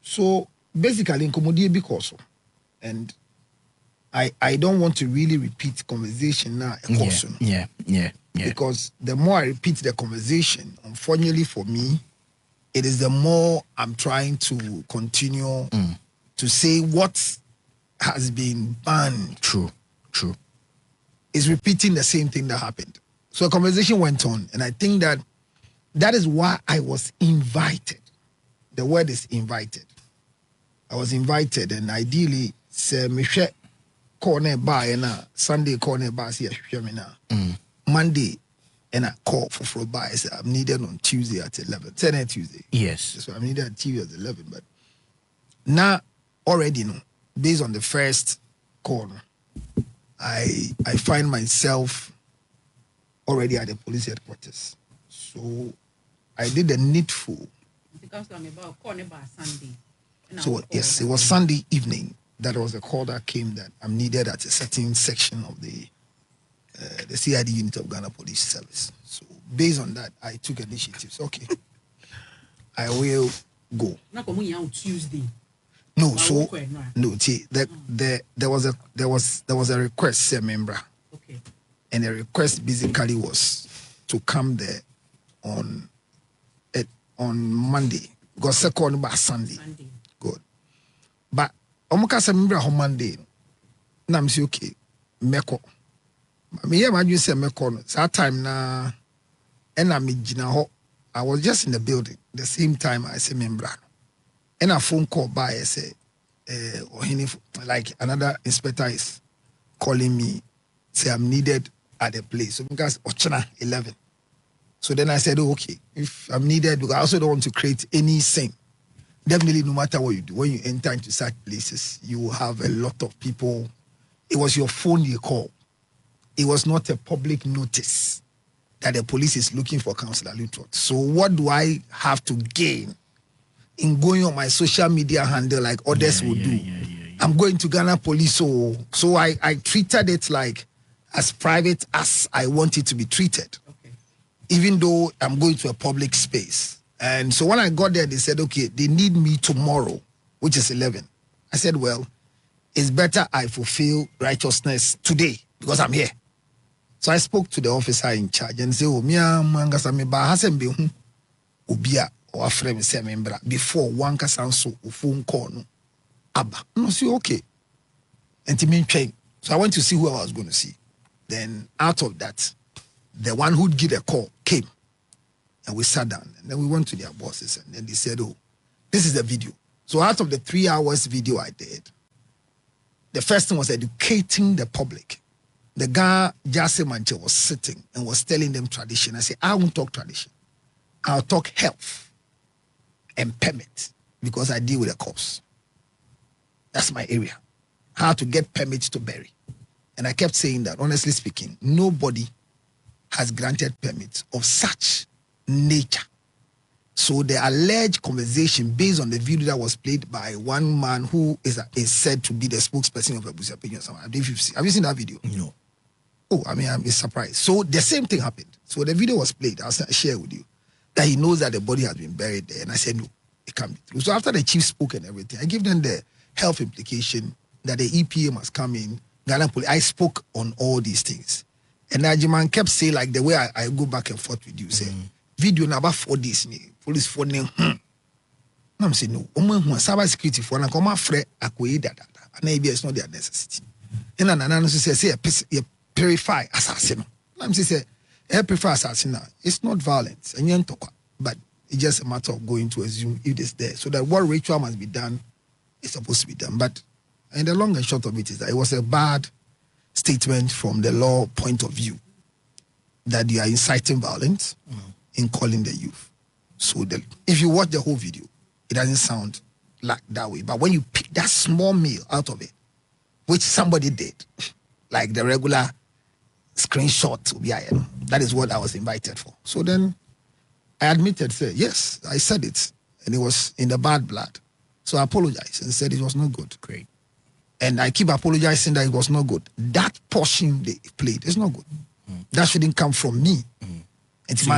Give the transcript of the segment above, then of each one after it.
So basically, in because, and I don't want to really repeat conversation now. Yeah. Because the more I repeat the conversation, unfortunately for me, it is the more I'm trying to continue to say what has been banned. True. Is repeating the same thing that happened. So a conversation went on, and I think that is why I was invited. The word is invited. I was invited, and ideally, say me share corner bar na Sunday corner bar see me na Monday and I call for bar. I said I'm needed on Tuesday at 11. 10 Tuesday. Yes. So I'm needed at Tuesday at 11. But now already know, based on the first call, I find myself already at the police headquarters. So I did the needful. Because I'm about corner bar Sunday. So yes, it was Sunday evening. That was a call that came that I'm needed at a certain section of the CID unit of Ghana Police Service. So based on that, I took initiatives. Okay, I will go. Tuesday. No, so no. See, there was a request, say member. Okay. And the request basically was to come there on Monday because second by Sunday. Good, but Omukasa member on Monday. Na I'm say okay, meko. Me hear man you say meko. That time na, and I was just in the building. The same time I say member. And a phone call by say, like another inspector is calling me, say I'm needed at the place. So because Ochana 11. So then I said, oh, okay, if I'm needed, because I also don't want to create any scene. Definitely, no matter what you do, when you enter into such places, you will have a lot of people. It was your phone you call. It was not a public notice that the police is looking for Councillor Lutterodt. So what do I have to gain in going on my social media handle like others would do? I'm going to Ghana Police, so I treated it like as private as I want it to be treated, even though I'm going to a public space. And so when I got there, they said, okay, they need me tomorrow, which is 11. I said, well, it's better I fulfill righteousness today because I'm here. So I spoke to the officer in charge and said, oh, or frame say member before one casanso phone call no abba no see okay and to me train. So I went to see who I was going to see. Then out of that, the one who'd give a call came and we sat down and then we went to their bosses and then they said, oh, this is the video. So out of the 3 hours video I did, the first thing was educating the public. The guy Jase Manche was sitting and was telling them tradition. I said, I won't talk tradition. I'll talk health and permit because I deal with the cops. That's my area. How to get permits to bury. And I kept saying that, honestly speaking, nobody has granted permits of such nature. So the alleged conversation based on the video that was played by one man who is said to be the spokesperson of Abuja Opinion. Have you seen that video? No. Oh, I mean, I'm surprised. So the same thing happened. So the video was played. I'll share with you. That he knows that the body has been buried there. And I said, no, it can't be true. So after the chief spoke and everything, I gave them the health implication that the EPA must come in, Ghana Police. I spoke on all these things. And Najiman kept saying, like the way I go back and forth with you, say, video na about 4 days, police for name, I'm saying, no, cyber security for na come afre akoyi dada. And maybe it's not their necessity. And then say, purify assassin. I'm saying, prefer assassin. It's not violence, and but it's just a matter of going to assume if it's there. So that what ritual must be done is supposed to be done. But and the long and short of it is that it was a bad statement from the law point of view that you are inciting violence in calling the youth. So if you watch the whole video, it doesn't sound like that way. But when you pick that small meal out of it, which somebody did, like the regular screenshot, that is what I was invited for. So then I admitted, said, yes, I said it. And it was in the bad blood. So I apologized and said it was not good. Great. And I keep apologizing that it was not good. That portion they played is not good. That shouldn't come from me. And so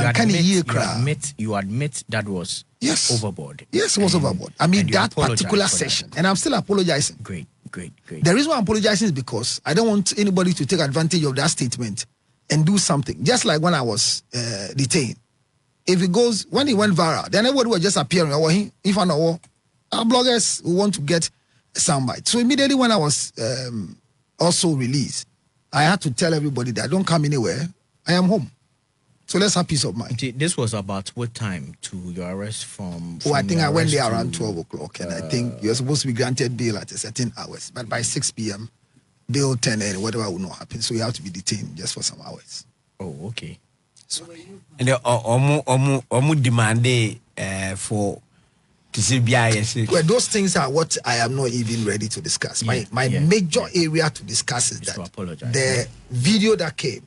you admit that was Yes. overboard. Yes, it was overboard. I mean, and you that apologize particular for session. that. And I'm still apologizing. Great. The reason why I'm apologizing is because I don't want anybody to take advantage of that statement and do something. Just like when I was detained. If it goes, when it went viral, then everybody will just appear. If I know, our bloggers will want to get soundbite. So immediately when I was also released, I had to tell everybody that I don't come anywhere. I am home. So let's have peace of mind. This was about what time to your arrest from I think I went there around to, 12 o'clock, and I think you're supposed to be granted bail at a certain hours. But by 6 p.m., bail 10 and whatever will not happen. So you have to be detained just for some hours. Oh, okay. So, and the demand for to see well, those things are what I am not even ready to discuss. My major area to discuss is that the video that came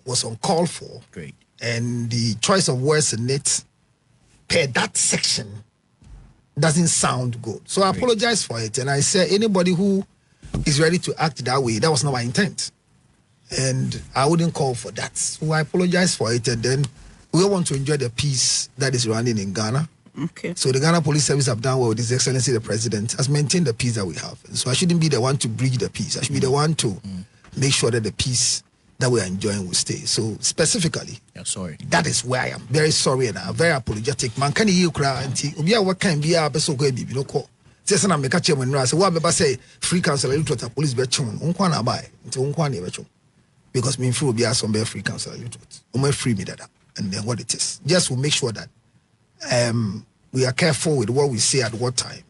was uncalled for. Great. And the choice of words in it per that section doesn't sound good. So I apologize for it. And I say anybody who is ready to act that way, that was not my intent. And I wouldn't call for that. So I apologize for it. And then we all want to enjoy the peace that is running in Ghana. Okay. So the Ghana Police Service have done well with His Excellency the President, has maintained the peace that we have. And so I shouldn't be the one to breach the peace. I should be the one to make sure that the peace that we are enjoying will stay. So specifically, that is where I am. Very sorry and I'm very apologetic. Man can you cry and what can be a so good be no call. Just an American chairman I say what say free council Lutterodt police betchon unkwana buy into unkwana betchon. Because me free be some free council Lutterodt. Free me that and then what it is. Just will make sure that we are careful with what we say at what time.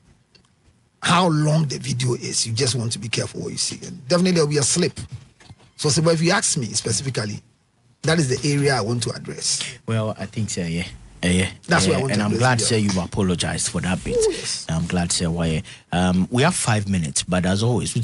How long the video is, you just want to be careful what you see. And definitely there will be a slip. So if you ask me specifically, that is the area I want to address. Well, I think so, yeah. That's what I want to and I'm address, glad to say you apologized for that bit. Oh, yes. I'm glad to say why. We have 5 minutes, but as always,